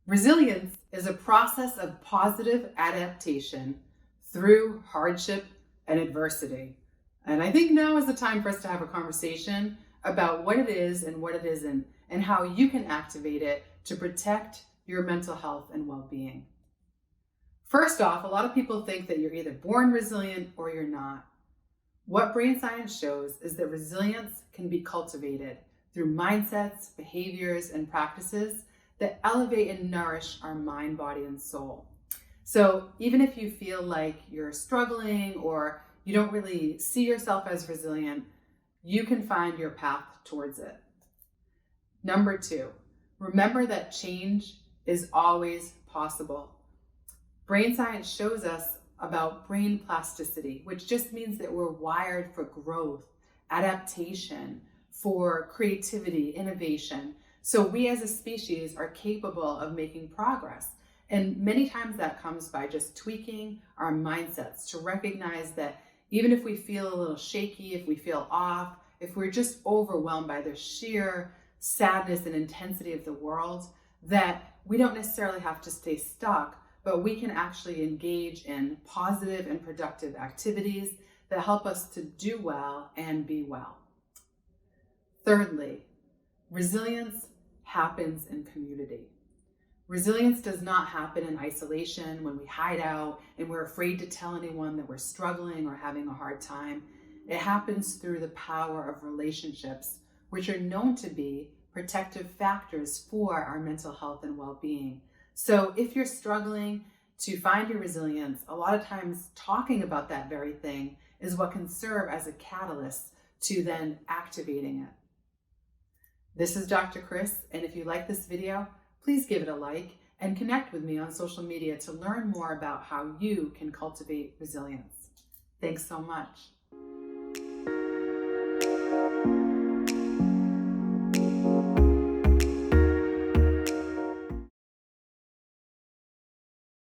Resilience is a process of positive adaptation through hardship and adversity. And I think now is the time for us to have a conversation about what it is and what it isn't, and how you can activate it to protect your mental health and well-being. First off, a lot of people think that you're either born resilient or you're not. What brain science shows is that resilience can be cultivated through mindsets, behaviors, and practices that elevate and nourish our mind, body, and soul. So even if you feel like you're struggling or you don't really see yourself as resilient, you can find your path towards it. Number 2, remember that change is always possible. Brain science shows us about brain plasticity, which just means that we're wired for growth, adaptation, for creativity, innovation. So we as a species are capable of making progress. And many times that comes by just tweaking our mindsets to recognize that even if we feel a little shaky, if we feel off, if we're just overwhelmed by the sheer sadness and intensity of the world, that we don't necessarily have to stay stuck, but we can actually engage in positive and productive activities that help us to do well and be well. Thirdly, resilience happens in community. Resilience does not happen in isolation when we hide out and we're afraid to tell anyone that we're struggling or having a hard time. It happens through the power of relationships, which are known to be protective factors for our mental health and well-being. So if you're struggling to find your resilience, a lot of times talking about that very thing is what can serve as a catalyst to then activating it. This is Dr. Kris, and if you like this video, please give it a like and connect with me on social media to learn more about how you can cultivate resilience. Thanks so much.